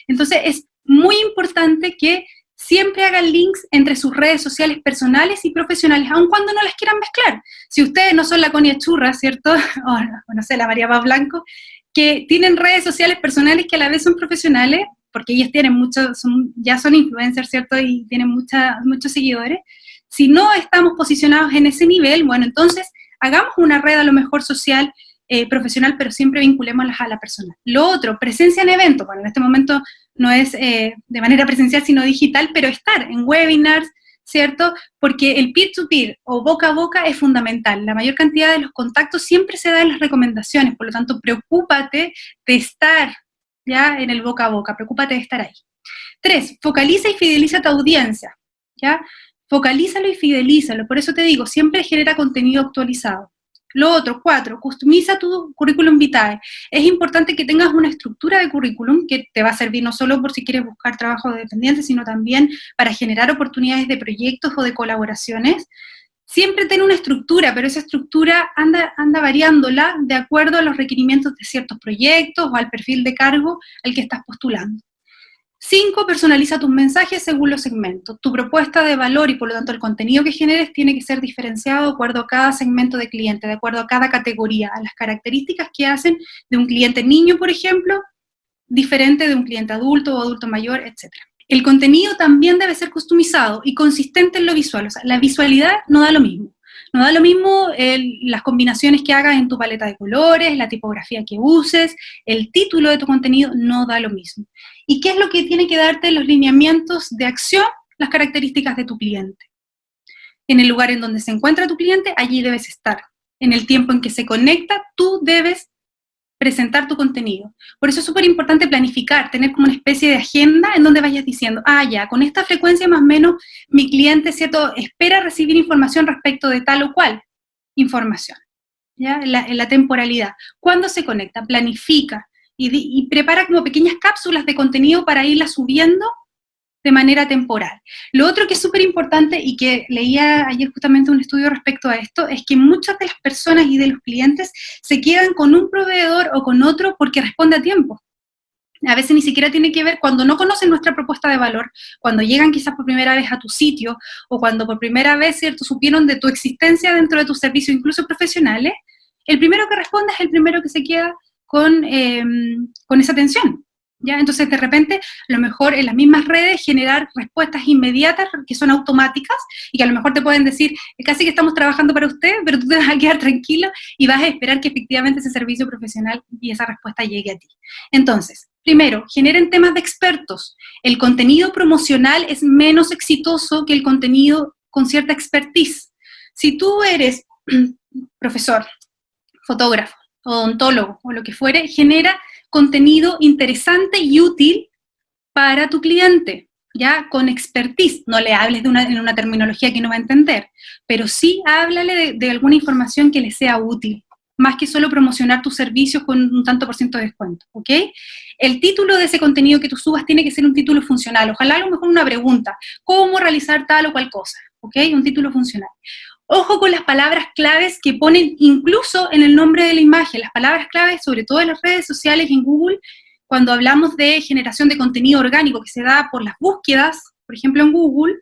Entonces es muy importante que siempre hagan links entre sus redes sociales personales y profesionales, aun cuando no las quieran mezclar. Si ustedes no son la Connie Churra, ¿cierto? O no sé, la María Paz Blanco, que tienen redes sociales personales que a la vez son profesionales, porque ellos tienen ya son influencers, ¿cierto? Y tienen muchos seguidores. Si no estamos posicionados en ese nivel, bueno, entonces hagamos una red a lo mejor social, profesional, pero siempre vinculémoslas a la persona. Lo otro, presencia en eventos. Bueno, en este momento no es de manera presencial, sino digital, pero estar en webinars, ¿cierto? Porque el peer-to-peer o boca a boca es fundamental. La mayor cantidad de los contactos siempre se da en las recomendaciones, por lo tanto, preocúpate de estar ya en el boca a boca, preocúpate de estar ahí. 3, focaliza y fideliza a tu audiencia, ¿ya? Focalízalo y fidelízalo, por eso te digo, siempre genera contenido actualizado. Lo otro, 4, customiza tu currículum vitae. Es importante que tengas una estructura de currículum que te va a servir no solo por si quieres buscar trabajo de dependiente, sino también para generar oportunidades de proyectos o de colaboraciones. Siempre ten una estructura, pero esa estructura anda variándola de acuerdo a los requerimientos de ciertos proyectos o al perfil de cargo al que estás postulando. 5, personaliza tus mensajes según los segmentos. Tu propuesta de valor y por lo tanto el contenido que generes tiene que ser diferenciado de acuerdo a cada segmento de cliente, de acuerdo a cada categoría, a las características que hacen de un cliente niño, por ejemplo, diferente de un cliente adulto o adulto mayor, etc. El contenido también debe ser customizado y consistente en lo visual. O sea, la visualidad no da lo mismo. No da lo mismo las combinaciones que hagas en tu paleta de colores, la tipografía que uses, el título de tu contenido no da lo mismo. ¿Y qué es lo que tiene que darte los lineamientos de acción? Las características de tu cliente. En el lugar en donde se encuentra tu cliente, allí debes estar. En el tiempo en que se conecta, tú debes presentar tu contenido. Por eso es súper importante planificar, tener como una especie de agenda en donde vayas diciendo, ya, con esta frecuencia más o menos mi cliente, ¿cierto?, espera recibir información respecto de tal o cual información, ¿ya? En la temporalidad. ¿Cuándo se conecta? Planifica y prepara como pequeñas cápsulas de contenido para irlas subiendo de manera temporal. Lo otro que es súper importante y que leía ayer justamente un estudio respecto a esto, es que muchas de las personas y de los clientes se quedan con un proveedor o con otro porque responde a tiempo. A veces ni siquiera tiene que ver cuando no conocen nuestra propuesta de valor, cuando llegan quizás por primera vez a tu sitio, o cuando por primera vez, ¿cierto?, supieron de tu existencia dentro de tus servicios, incluso profesionales, el primero que responde es el primero que se queda con esa atención. ¿Ya? Entonces, de repente, a lo mejor en las mismas redes generar respuestas inmediatas que son automáticas y que a lo mejor te pueden decir, casi que estamos trabajando para usted, pero tú te vas a quedar tranquilo y vas a esperar que efectivamente ese servicio profesional y esa respuesta llegue a ti. Entonces, primero, generen temas de expertos. El contenido promocional es menos exitoso que el contenido con cierta expertise. Si tú eres profesor, fotógrafo, odontólogo o lo que fuere, genera contenido interesante y útil para tu cliente, ya con expertise. No le hables en una terminología que no va a entender, pero sí háblale de alguna información que le sea útil, más que solo promocionar tus servicios con un tanto por ciento de descuento, ¿ok? El título de ese contenido que tú subas tiene que ser un título funcional, ojalá a lo mejor una pregunta, ¿cómo realizar tal o cual cosa? ¿Ok? Un título funcional. Ojo con las palabras claves que ponen incluso en el nombre de la imagen. Las palabras claves, sobre todo en las redes sociales y en Google, cuando hablamos de generación de contenido orgánico que se da por las búsquedas, por ejemplo en Google,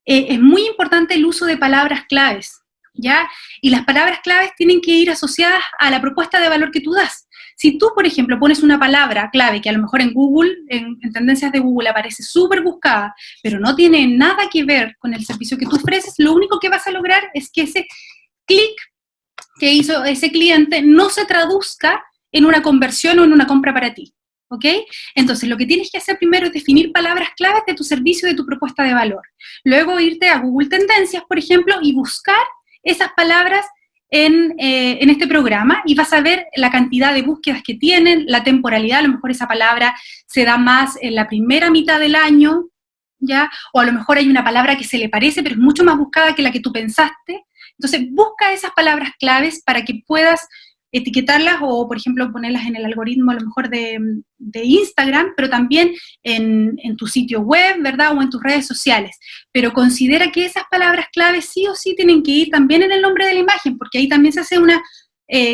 es muy importante el uso de palabras claves, ¿ya? Y las palabras claves tienen que ir asociadas a la propuesta de valor que tú das. Si tú, por ejemplo, pones una palabra clave que a lo mejor en Google, en tendencias de Google aparece súper buscada, pero no tiene nada que ver con el servicio que tú ofreces, lo único que vas a lograr es que ese clic que hizo ese cliente no se traduzca en una conversión o en una compra para ti, ¿ok? Entonces, lo que tienes que hacer primero es definir palabras claves de tu servicio y de tu propuesta de valor. Luego irte a Google Tendencias, por ejemplo, y buscar esas palabras en este programa y vas a ver la cantidad de búsquedas que tienen, la temporalidad, a lo mejor esa palabra se da más en la primera mitad del año, ¿ya? O a lo mejor hay una palabra que se le parece, pero es mucho más buscada que la que tú pensaste. Entonces, busca esas palabras claves para que puedas etiquetarlas o, por ejemplo, ponerlas en el algoritmo a lo mejor de Instagram, pero también en tu sitio web, ¿verdad? O en tus redes sociales. Pero considera que esas palabras claves sí o sí tienen que ir también en el nombre de la imagen, porque ahí también se hace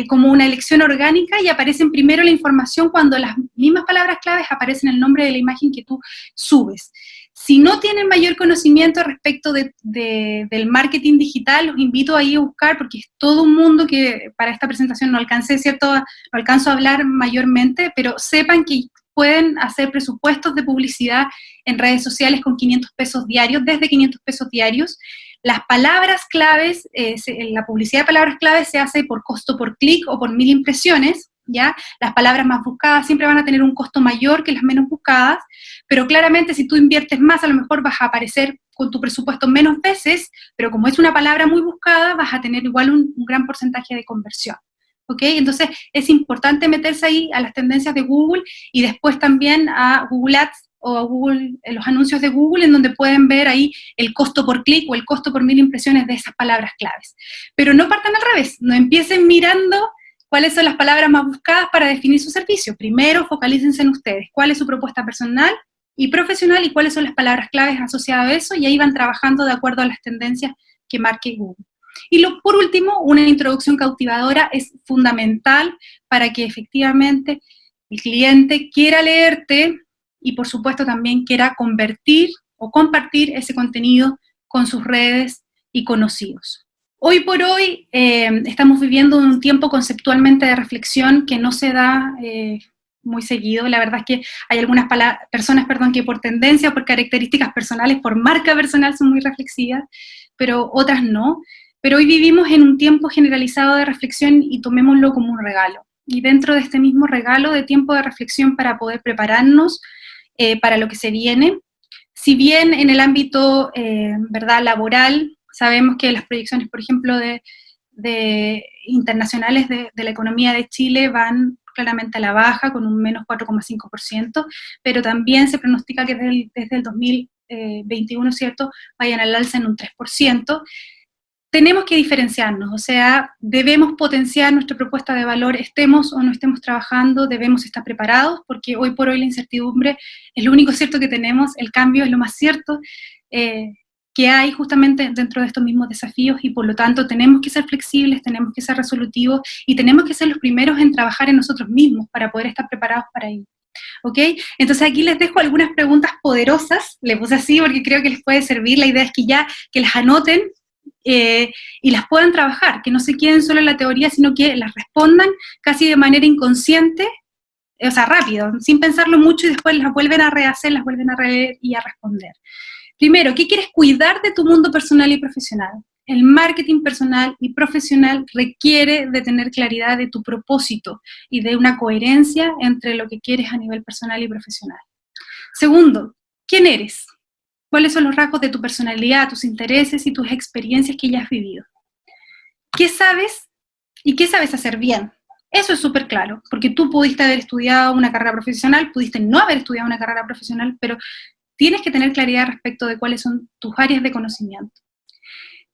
como una elección orgánica y aparecen primero la información cuando las mismas palabras claves aparecen en el nombre de la imagen que tú subes. Si no tienen mayor conocimiento respecto del marketing digital, los invito ahí a buscar, porque es todo un mundo que para esta presentación no alcanzo a hablar mayormente, pero sepan que pueden hacer presupuestos de publicidad en redes sociales con 500 pesos diarios, desde 500 pesos diarios. Las palabras claves, la publicidad de palabras claves se hace por costo por clic o por 1000 impresiones, ¿ya? Las palabras más buscadas siempre van a tener un costo mayor que las menos buscadas, pero claramente si tú inviertes más, a lo mejor vas a aparecer con tu presupuesto menos veces, pero como es una palabra muy buscada, vas a tener igual un gran porcentaje de conversión. ¿Ok? Entonces es importante meterse ahí a las tendencias de Google y después también a Google Ads o a Google, los anuncios de Google, en donde pueden ver ahí el costo por clic o el costo por 1000 impresiones de esas palabras claves. Pero no partan al revés, no empiecen mirando cuáles son las palabras más buscadas para definir su servicio. Primero focalícense en ustedes, cuál es su propuesta personal y profesional y cuáles son las palabras claves asociadas a eso, y ahí van trabajando de acuerdo a las tendencias que marque Google. Y por último, una introducción cautivadora es fundamental para que efectivamente el cliente quiera leerte y por supuesto también quiera convertir o compartir ese contenido con sus redes y conocidos. Hoy por hoy estamos viviendo un tiempo conceptualmente de reflexión que no se da muy seguido. La verdad es que hay algunas personas que por tendencia, por características personales, por marca personal son muy reflexivas, pero otras no. Pero hoy vivimos en un tiempo generalizado de reflexión y tomémoslo como un regalo. Y dentro de este mismo regalo de tiempo de reflexión para poder prepararnos para lo que se viene, si bien en el ámbito ¿verdad? Laboral, sabemos que las proyecciones, por ejemplo, internacionales de la economía de Chile van claramente a la baja, con un menos 4,5%, pero también se pronostica que desde el 2021, ¿cierto?, vayan al alza en un 3%. tenemos que diferenciarnos, o sea, debemos potenciar nuestra propuesta de valor, estemos o no estemos trabajando, debemos estar preparados, porque hoy por hoy la incertidumbre es lo único cierto que tenemos, el cambio es lo más cierto que hay justamente dentro de estos mismos desafíos, y por lo tanto tenemos que ser flexibles, tenemos que ser resolutivos, y tenemos que ser los primeros en trabajar en nosotros mismos para poder estar preparados para ello. ¿Ok? Entonces aquí les dejo algunas preguntas poderosas, les puse así porque creo que les puede servir, la idea es que las anoten, y las puedan trabajar, que no se queden solo en la teoría, sino que las respondan casi de manera inconsciente, o sea, rápido, sin pensarlo mucho, y después las vuelven a rehacer, las vuelven a releer y a responder. Primero, ¿qué quieres cuidar de tu mundo personal y profesional? El marketing personal y profesional requiere de tener claridad de tu propósito y de una coherencia entre lo que quieres a nivel personal y profesional. Segundo, ¿quién eres? ¿Cuáles son los rasgos de tu personalidad, tus intereses y tus experiencias que ya has vivido? ¿Qué sabes y qué sabes hacer bien? Eso es súper claro, porque tú pudiste haber estudiado una carrera profesional, pudiste no haber estudiado una carrera profesional, pero tienes que tener claridad respecto de cuáles son tus áreas de conocimiento.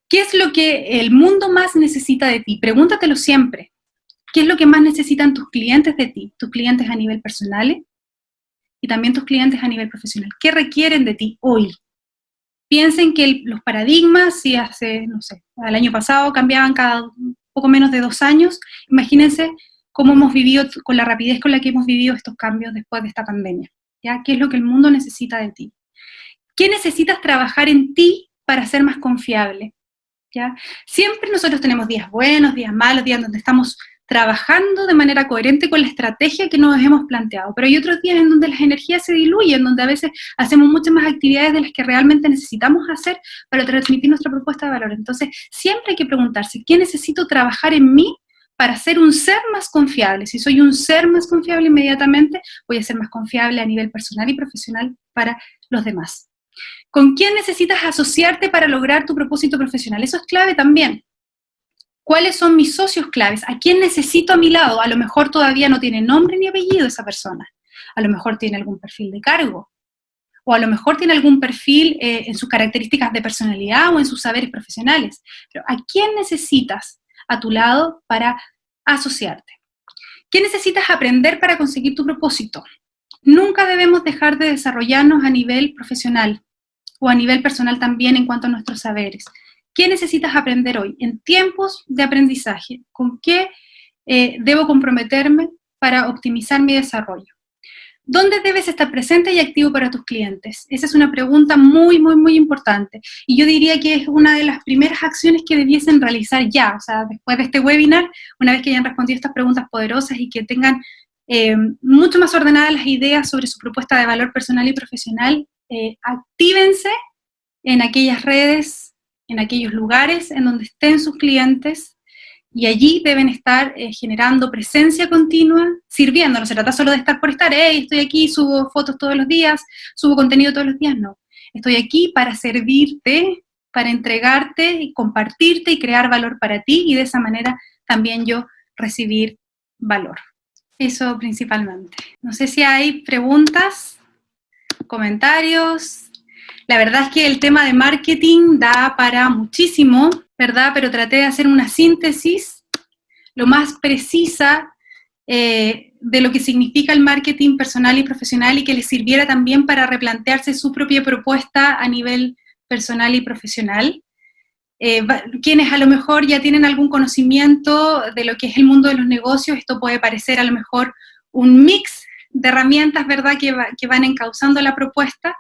¿Qué es lo que el mundo más necesita de ti? Pregúntatelo siempre. ¿Qué es lo que más necesitan tus clientes de ti? Tus clientes a nivel personal y también tus clientes a nivel profesional. ¿Qué requieren de ti hoy? Piensen que los paradigmas, si hace, no sé, el año pasado cambiaban cada poco menos de 2 años, imagínense cómo hemos vivido, con la rapidez con la que hemos vivido estos cambios después de esta pandemia, ¿ya? ¿Qué es lo que el mundo necesita de ti? ¿Qué necesitas trabajar en ti para ser más confiable? ¿Ya? Siempre nosotros tenemos días buenos, días malos, días donde estamos trabajando de manera coherente con la estrategia que nos hemos planteado, pero hay otros días en donde las energías se diluyen, donde a veces hacemos muchas más actividades de las que realmente necesitamos hacer para transmitir nuestra propuesta de valor. Entonces, siempre hay que preguntarse, ¿qué necesito trabajar en mí para ser un ser más confiable? Si soy un ser más confiable, inmediatamente voy a ser más confiable a nivel personal y profesional para los demás. ¿Con quién necesitas asociarte para lograr tu propósito profesional? Eso es clave también. ¿Cuáles son mis socios claves? ¿A quién necesito a mi lado? A lo mejor todavía no tiene nombre ni apellido esa persona. A lo mejor tiene algún perfil de cargo. O a lo mejor tiene algún perfil en sus características de personalidad o en sus saberes profesionales. Pero ¿a quién necesitas a tu lado para asociarte? ¿Qué necesitas aprender para conseguir tu propósito? Nunca debemos dejar de desarrollarnos a nivel profesional o a nivel personal también en cuanto a nuestros saberes. ¿Qué necesitas aprender hoy? En tiempos de aprendizaje, ¿con qué debo comprometerme para optimizar mi desarrollo? ¿Dónde debes estar presente y activo para tus clientes? Esa es una pregunta muy, muy, muy importante. Y yo diría que es una de las primeras acciones que debiesen realizar ya, o sea, después de este webinar, una vez que hayan respondido estas preguntas poderosas y que tengan mucho más ordenadas las ideas sobre su propuesta de valor personal y profesional, actívense en aquellas redes, en aquellos lugares en donde estén sus clientes, y allí deben estar generando presencia continua, sirviendo. No se trata solo de estar por estar, hey, estoy aquí, subo fotos todos los días, subo contenido todos los días, no. Estoy aquí para servirte, para entregarte y compartirte y crear valor para ti, y de esa manera también yo recibir valor. Eso principalmente. No sé si hay preguntas, comentarios. La verdad es que el tema de marketing da para muchísimo, ¿verdad? Pero traté de hacer una síntesis lo más precisa de lo que significa el marketing personal y profesional, y que les sirviera también para replantearse su propia propuesta a nivel personal y profesional. Quienes a lo mejor ya tienen algún conocimiento de lo que es el mundo de los negocios, esto puede parecer a lo mejor un mix de herramientas, ¿verdad?, que van encauzando la propuesta,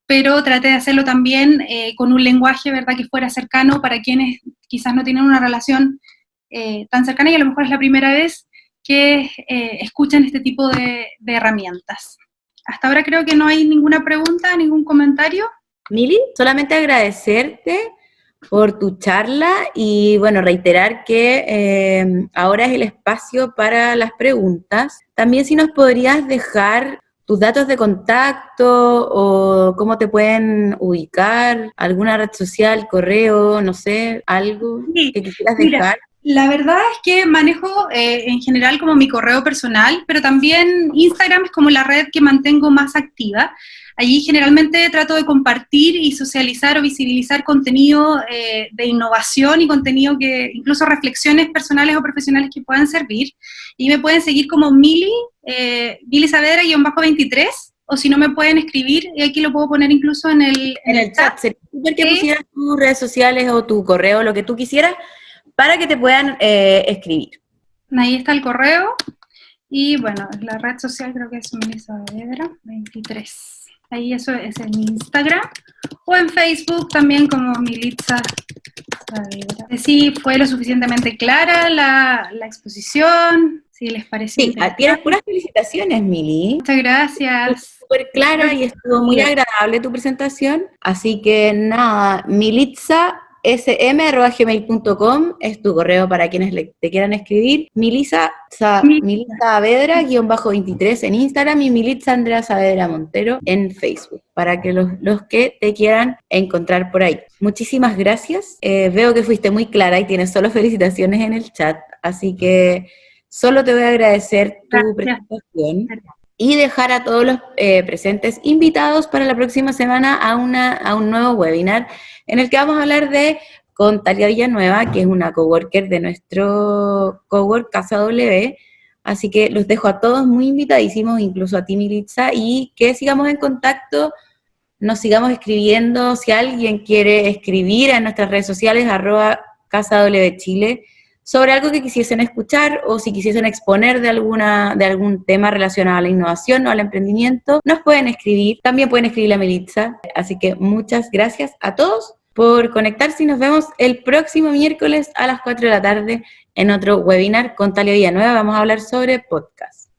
pero traté de hacerlo también con un lenguaje, ¿verdad?, que fuera cercano para quienes quizás no tienen una relación tan cercana y a lo mejor es la primera vez que escuchan este tipo de herramientas. Hasta ahora creo que no hay ninguna pregunta, ningún comentario. Mili, solamente agradecerte por tu charla y, bueno, reiterar que ahora es el espacio para las preguntas. También si nos podrías dejar tus datos de contacto o cómo te pueden ubicar, alguna red social, correo, no sé, algo que quisieras dejar. La verdad es que manejo en general como mi correo personal, pero también Instagram es como la red que mantengo más activa. Allí generalmente trato de compartir y socializar o visibilizar contenido de innovación y contenido que, incluso reflexiones personales o profesionales que puedan servir. Y me pueden seguir como Mili Saavedra-23, o si no me pueden escribir, y aquí lo puedo poner incluso en el chat. Sería súper que pusieras tus redes sociales o tu correo, lo que tú quisieras, para que te puedan escribir. Ahí está el correo. Y bueno, la red social creo que es Mili Saavedra 23. Ahí eso es en Instagram. O en Facebook también como Militza Saavedra. Sí, fue lo suficientemente clara la exposición. Si les pareció Sí, tienes puras felicitaciones, Mili. Muchas gracias. Súper clara y estuvo muy agradable tu presentación. Así que nada, militzasm@gmail.com es tu correo para quienes te quieran escribir. Militza Saavedra-23 en Instagram y Militza Andrea Saavedra Montero en Facebook, para que los que te quieran encontrar por ahí. Muchísimas gracias. Veo que fuiste muy clara y tienes solo felicitaciones en el chat, así que solo te voy a agradecer tu presentación y dejar a todos los presentes invitados para la próxima semana a un nuevo webinar en el que vamos a hablar con Talia Villanueva, que es una coworker de nuestro cowork Casa W. Así que los dejo a todos muy invitadísimos, incluso a ti, Militza, y que sigamos en contacto, nos sigamos escribiendo. Si alguien quiere escribir en nuestras redes sociales, @CasaWChile, sobre algo que quisiesen escuchar o si quisiesen exponer de algún tema relacionado a la innovación o al emprendimiento, nos pueden escribir. También pueden escribir a Militza. Así que muchas gracias a todos por conectarse y nos vemos el próximo miércoles a las 4 de la tarde en otro webinar con Talia Villanueva. Vamos a hablar sobre podcast.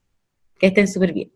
Que estén súper bien.